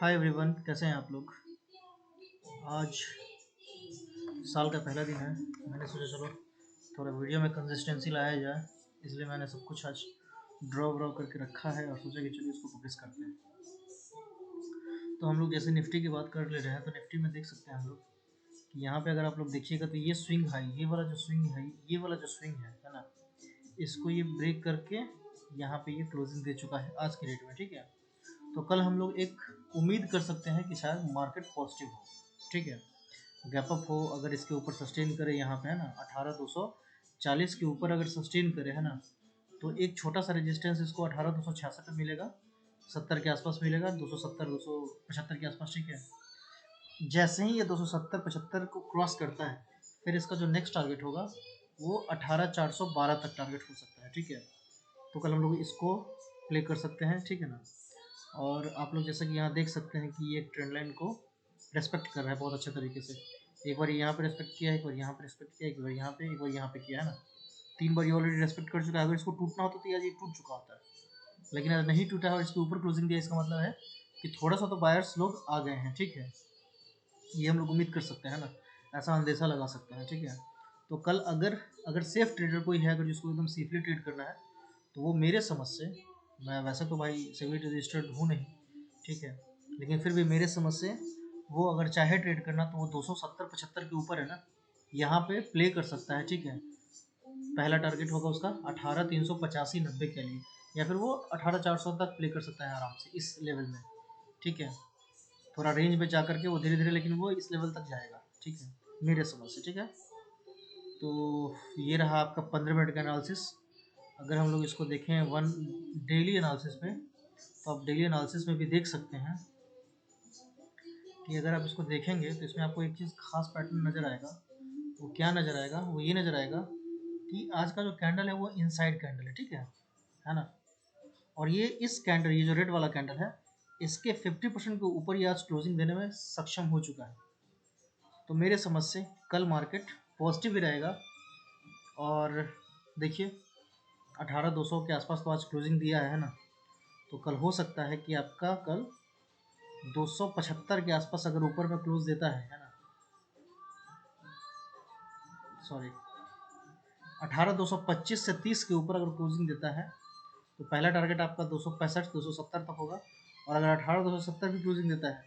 Hi everyone, कैसे हैं आप लोग। आज साल का पहला दिन है। मैंने सोचा चलो थोड़ा वीडियो में कंसिस्टेंसी लाया जाए, इसलिए मैंने सब कुछ आज ड्रॉ करके रखा है और सोचा कि चलिए इसको पब्लिश करते हैं। तो हम लोग जैसे निफ्टी की बात कर ले रहे हैं, तो निफ्टी में देख सकते हैं हम लोग कि यहाँ पे अगर आप लोग देखिएगा तो ये स्विंग हाई, ये वाला जो स्विंग है, ये वाला जो स्विंग है ना, इसको ये ब्रेक करके यहाँ पे ये क्लोजिंग दे चुका है आज के रेट में। ठीक है, तो कल हम लोग एक उम्मीद कर सकते हैं कि शायद मार्केट पॉजिटिव हो। ठीक है, गैप अप हो, अगर इसके ऊपर सस्टेन करे यहाँ पे है ना 18,240 के ऊपर अगर सस्टेन करे है ना, तो एक छोटा सा रेजिस्टेंस इसको 18,266 पे मिलेगा, 70 के आसपास मिलेगा, 270 275 के आसपास। ठीक है, जैसे ही ये 270 75 को क्रॉस करता है, फिर इसका जो नेक्स्ट टारगेट होगा वो 18,412 तक टारगेट हो सकता है। ठीक है, तो कल हम लोग इसको प्ले कर सकते हैं। ठीक है ना, और आप लोग जैसा कि यहाँ देख सकते हैं कि ये एक ट्रेंड लाइन को रेस्पेक्ट कर रहा है बहुत अच्छे तरीके से। एक बार यहाँ पे रेस्पेक्ट किया, एक बार यहाँ पे रेस्पेक्ट किया, एक बार यहाँ पे, एक बार यहाँ पे किया है ना, 3 बार ये ऑलरेडी रेस्पेक्ट कर चुका है। अगर इसको टूटना होता तो आज ये टूट चुका होता है, लेकिन आज नहीं टूटा है और इसके ऊपर क्लोजिंग दिया। इसका मतलब है कि थोड़ा सा तो बायर्स लोग आ गए हैं। ठीक है, ये हम लोग उम्मीद कर सकते हैं ना, ऐसा अंदेशा लगा सकते हैं। ठीक है, तो कल अगर अगर सेफ ट्रेडर कोई है, अगर जिसको एकदम सेफली ट्रेड करना है, तो वो मेरे समझ से, मैं वैसे तो भाई सेबी रजिस्टर्ड हूँ नहीं, ठीक है, लेकिन फिर भी मेरे समझ से वो अगर चाहे ट्रेड करना तो वो 270 75 के ऊपर है ना, यहाँ पे प्ले कर सकता है। ठीक है, पहला टारगेट होगा उसका 18,385 90 के लिए, या फिर वो 18,400 तक प्ले कर सकता है आराम से इस लेवल में। ठीक है, थोड़ा रेंज में जा करके वो धीरे धीरे, लेकिन वो इस लेवल तक जाएगा। ठीक है, मेरे समझ से। ठीक है, तो ये रहा आपका 15 मिनट का एनालिसिस। अगर हम लोग इसको देखें वन डेली एनालिसिस में, तो आप डेली एनालिसिस में भी देख सकते हैं कि अगर आप इसको देखेंगे तो इसमें आपको एक चीज़ खास पैटर्न नज़र आएगा। वो क्या नज़र आएगा? वो ये नज़र आएगा कि आज का जो कैंडल है वो इनसाइड कैंडल है। ठीक है ना, और ये इस कैंडल, ये जो रेड वाला कैंडल है, इसके 50% के ऊपर ये आज क्लोजिंग देने में सक्षम हो चुका है। तो मेरे समझ से कल मार्केट पॉजिटिव ही रहेगा। और देखिए 18,200 के आसपास तो आज क्लोजिंग दिया है ना, तो कल हो सकता है कि आपका कल 275 के आसपास अगर ऊपर में क्लोज देता है ना, सॉरी 18,225 से 30 के ऊपर अगर क्लोजिंग देता है, तो पहला टारगेट आपका 265 270 तक होगा। और अगर 18,270 भी क्लोजिंग देता है,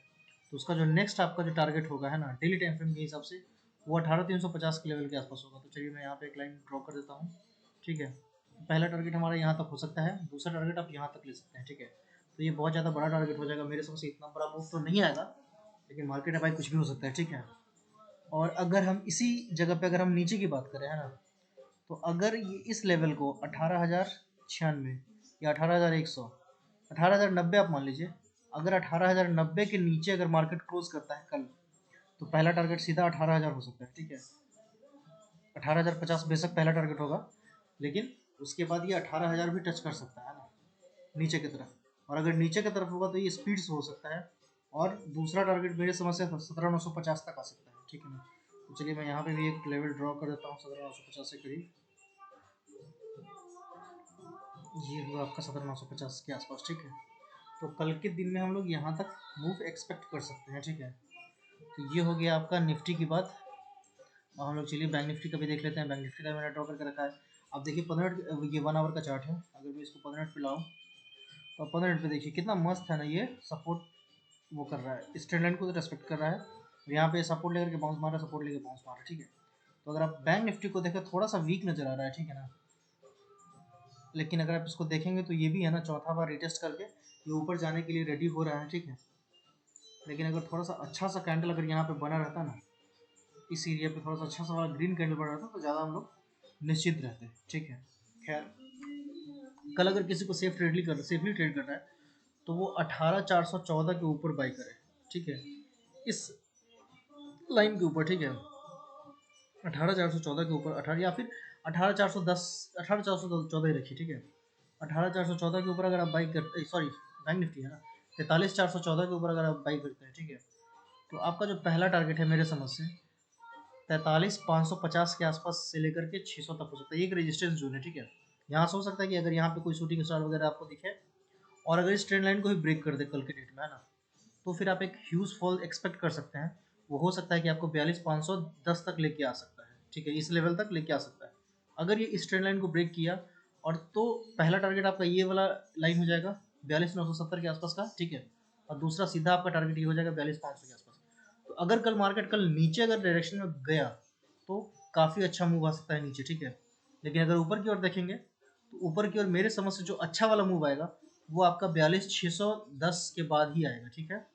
तो उसका जो नेक्स्ट आपका जो टारगेट होगा है ना डेली टाइम फ्रेम के हिसाब से, वो 18,350 के लेवल के आसपास होगा। तो चलिए मैं यहाँ पे एक लाइन ड्रॉ कर देता हूँ। ठीक है, पहला टारगेट हमारा यहाँ तक हो सकता है, दूसरा टारगेट आप यहाँ तक ले सकते हैं। ठीक है, तो ये बहुत ज़्यादा बड़ा टारगेट हो जाएगा मेरे समझ से। इतना बड़ा मूव तो नहीं आएगा, लेकिन मार्केट है भाई, कुछ भी हो सकता है। ठीक है, और अगर हम इसी जगह पे अगर हम नीचे की बात करें है ना, तो अगर ये इस लेवल को 18,096 या 18,100, 18,090 आप मान लीजिए, अगर 18,090 के नीचे अगर मार्केट क्लोज करता है कल, तो पहला टारगेट सीधा 18,000 हो सकता है। ठीक है, 18,050 बेशक पहला टारगेट होगा, लेकिन उसके बाद ये 18,000 भी टच कर सकता है ना नीचे की तरफ। और अगर नीचे की तरफ होगा तो ये स्पीड से हो सकता है, और दूसरा टारगेट मेरे समझ से 17,950 तक आ सकता है। ठीक है ना, तो चलिए मैं यहाँ पे भी एक लेवल ड्रॉ कर देता हूँ 17,950 के करीब। ये हुआ आपका 17,950 के आसपास। ठीक है, तो कल के दिन में हम लोग यहाँ तक मूव एक्सपेक्ट कर सकते हैं। ठीक है, तो ये हो गया आपका निफ्टी की बात। और हम लोग चलिए बैंक निफ्टी का भी देख लेते हैं। बैंक निफ्टी का मैंने ड्रॉ करके रखा है। आप देखिए 15 मिनट, ये 1 आवर का चार्ट है। अगर मैं इसको 15 मिनट पे लाऊँ, तो 15 मिनट पे देखिए कितना मस्त है ना, ये सपोर्ट वो कर रहा है, इस ट्रेंड लाइन को तो रेस्पेक्ट कर रहा है, और यहाँ पे सपोर्ट लेकर के बाउंस मार रहा है, सपोर्ट लेकर बाउंस मार रहा है। ठीक है, तो अगर आप बैंक निफ्टी को देखें, थोड़ा सा वीक नजर आ रहा है। ठीक है ना, लेकिन अगर आप इसको देखेंगे तो ये भी है ना, चौथा बार रिटेस्ट करके ये ऊपर जाने के लिए रेडी हो रहा है। ठीक है, लेकिन अगर थोड़ा सा अच्छा सा कैंडल अगर यहाँ पे बना रहता ना, इस एरिया पे थोड़ा सा अच्छा सा वाला ग्रीन कैंडल बना रहता, तो ज़्यादा हम लोग निश्चित रहते हैं। ठीक है, खैर कल अगर किसी को सेफली ट्रेड करना है, तो वो 18,414 के ऊपर बाई करे। ठीक है, इस लाइन के ऊपर। ठीक है, 18,414 के ऊपर, 18 या फिर 18,410, 18,414 ही रखिए। ठीक है, 18,414 के ऊपर अगर आप बाई करते, सॉरी बैंक निफ्टी है ना, 43,414 के ऊपर अगर आप बाई करते हैं, ठीक है, तो आपका जो पहला टारगेट है मेरे समझ से 43,550 के आसपास से लेकर के 600 तक हो सकता है। ये एक रेजिस्टेंस जोन है। ठीक है, यहाँ से हो सकता है कि अगर यहाँ पे कोई शूटिंग स्टार वगैरह आपको दिखे, और अगर इस ट्रेंड लाइन को भी ब्रेक कर दे कल के डेट में है ना, तो फिर आप एक ह्यूज फॉल एक्सपेक्ट कर सकते हैं। वो हो सकता है कि आपको 42,510 तक लेके आ सकता है, ठीक है, इस लेवल तक लेके आ सकता है अगर ये इस ट्रेंड लाइन को ब्रेक किया। और तो पहला टारगेट आपका ये वाला लाइन हो जाएगा 42,970 के आसपास का, ठीक है, और दूसरा सीधा आपका टारगेट ये हो जाएगा 42,500 के आसपास। तो अगर कल मार्केट कल नीचे अगर डायरेक्शन में गया तो काफ़ी अच्छा मूव आ सकता है नीचे, ठीक है। लेकिन अगर ऊपर की ओर देखेंगे तो ऊपर की ओर मेरे समझ से जो अच्छा वाला मूव आएगा वो आपका 42,610 के बाद ही आएगा, ठीक है,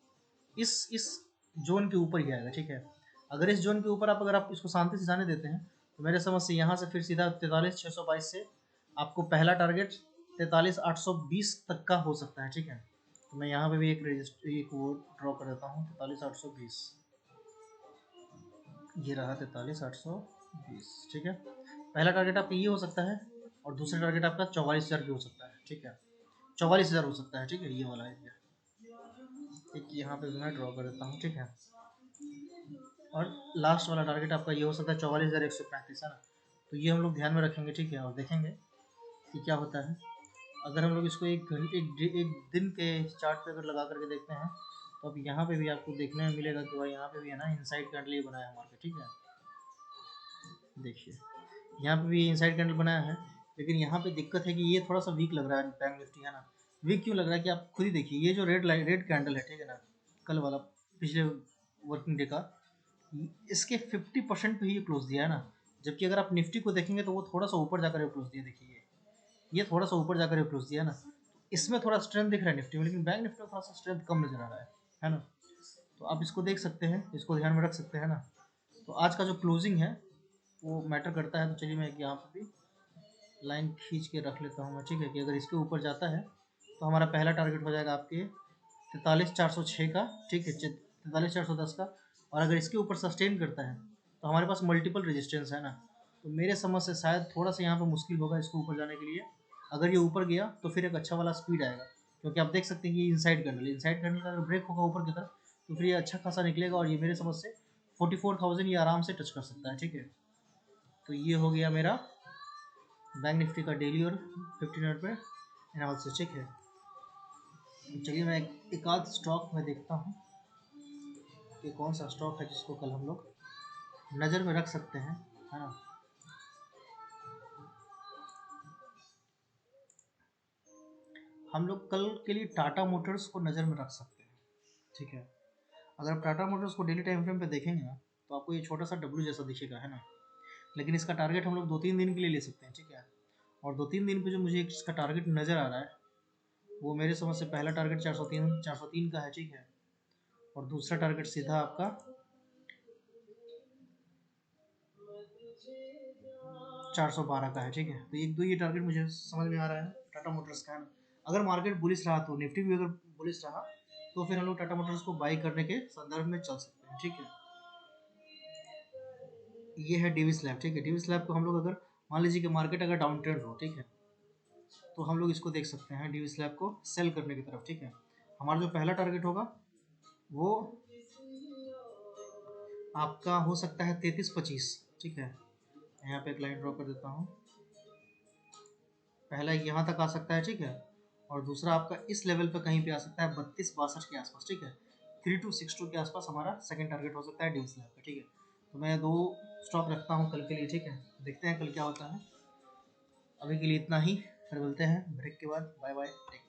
इस जोन के ऊपर ही आएगा, ठीक है। अगर इस जोन के ऊपर अगर आप इसको शांति से जाने देते हैं तो मेरे समझ से यहाँ से फिर सीधा 43,622 से आपको पहला टारगेट 43,820 तक का हो सकता है, ठीक है। तो मैं यहाँ पे भी एक वो ड्रॉ कर देता हूँ 43,820, ये रहा 43,820, ठीक है। पहला टारगेट आपका ये हो सकता है और दूसरा टारगेट आपका 44,000 भी हो सकता है, ठीक है, 44,000 हो सकता है, ठीक है, ये वाला एरिया एक यहाँ पे भी मैं ड्रॉ कर देता हूँ, ठीक है। और लास्ट वाला टारगेट आपका ये हो सकता है 44,135, है ना। तो ये हम लोग ध्यान में रखेंगे, ठीक है, और देखेंगे कि क्या होता है। अगर हम लोग इसको एक दिन के चार्ट पे अगर लगा करके देखते हैं तो अब यहाँ पे भी आपको देखने में मिलेगा कि भाई यहाँ पे भी है ना इनसाइड कैंडल ही बनाया है मार्केट, ठीक है। देखिए यहाँ पे भी इनसाइड कैंडल बनाया है, लेकिन यहाँ पे दिक्कत है कि ये थोड़ा सा वीक लग रहा है बैंक निफ्टी, है ना। वीक क्यों लग रहा है कि आप खुद ही देखिए, ये जो रेड कैंडल है, ठीक है ना, कल वाला पिछले वर्किंग डे का, इसके 50% पे ही क्लोज दिया है ना। जबकि अगर आप निफ्टी को देखेंगे तो वो थोड़ा सा ऊपर जाकर क्लोज दिया, देखिए ये थोड़ा सा ऊपर जाकर क्लोज दिया है ना। इसमें थोड़ा स्ट्रेंथ दिख रहा है निफ्टी में, लेकिन बैंक निफ्टी में थोड़ा सा स्ट्रेंथ कम नजर आ रहा है ना। तो आप इसको देख सकते हैं, इसको ध्यान में रख सकते हैं ना। तो आज का जो क्लोजिंग है वो मैटर करता है। तो चलिए मैं यहाँ पे भी लाइन खींच के रख लेता हूँ मैं, ठीक है, कि अगर इसके ऊपर जाता है तो हमारा पहला टारगेट हो जाएगा आपके 43,406 का, ठीक है, 43,410 का। और अगर इसके ऊपर सस्टेन करता है तो हमारे पास मल्टीपल रेजिस्टेंस है ना। तो मेरे समझ से शायद थोड़ा सा यहाँ पे मुश्किल होगा इसको ऊपर जाने के लिए। अगर ये ऊपर गया तो फिर एक अच्छा वाला स्पीड आएगा, क्योंकि आप देख सकते हैं कि इनसाइड कैंडल का अगर ब्रेक होगा ऊपर की तरफ तो फिर ये अच्छा खासा निकलेगा और ये मेरे समझ से 44,000 ये आराम से टच कर सकता है, ठीक है। तो ये हो गया मेरा बैंक निफ्टी का डेली और 15 मिनट पे एनालिसिस, ठीक है। चलिए मैं एक आध स्टॉक में देखता हूँ कि कौन सा स्टॉक है जिसको कल हम लोग नज़र में रख सकते हैं, है ना। हम लोग कल के लिए टाटा मोटर्स को नज़र में रख सकते हैं, ठीक है। अगर आप टाटा मोटर्स को डेली टाइम फ्रेम पे देखेंगे ना तो आपको ये छोटा सा डब्ल्यू जैसा दिखेगा, है ना। लेकिन इसका टारगेट हम लोग 2-3 दिन के लिए ले सकते हैं, ठीक है। और 2-3 दिन पे जो मुझे इसका टारगेट नज़र आ रहा है वो मेरे समझ से पहला टारगेट 403 का है, ठीक है। और दूसरा टारगेट सीधा आपका 412 का है, ठीक है। तो एक दो ये टारगेट मुझे समझ में आ रहा है टाटा मोटर्स का, है ना। अगर मार्केट बुलिश रहा तो निफ्टी भी अगर बुलिश रहा तो फिर हम लोग टाटा मोटर्स को बाई करने के संदर्भ में चल सकते हैं, ठीक है। ये है डीवी स्लैब, ठीक है। डीवी स्लैब को हम लोग अगर मान लीजिए कि मार्केट अगर डाउन ट्रेंड हो, ठीक है, तो हम लोग इसको देख सकते हैं डीवी स्लैब को सेल करने की तरफ, ठीक है। हमारा जो पहला टारगेट होगा वो आपका हो सकता है 33-25, ठीक है। यहाँ पे एक लाइन ड्रॉ कर देता हूँ। पहला यहाँ तक आ सकता है, ठीक है। और दूसरा आपका इस लेवल पे कहीं पे आ सकता है 32-62 के आसपास, ठीक है। 3262 के आसपास हमारा सेकंड टारगेट हो सकता है डीवी स्लैब का, ठीक है। तो मैं 2 स्टॉक रखता हूँ कल के लिए, ठीक है। देखते हैं कल क्या होता है। अभी के लिए इतना ही, फिर मिलते हैं ब्रेक के बाद। Bye bye, take care.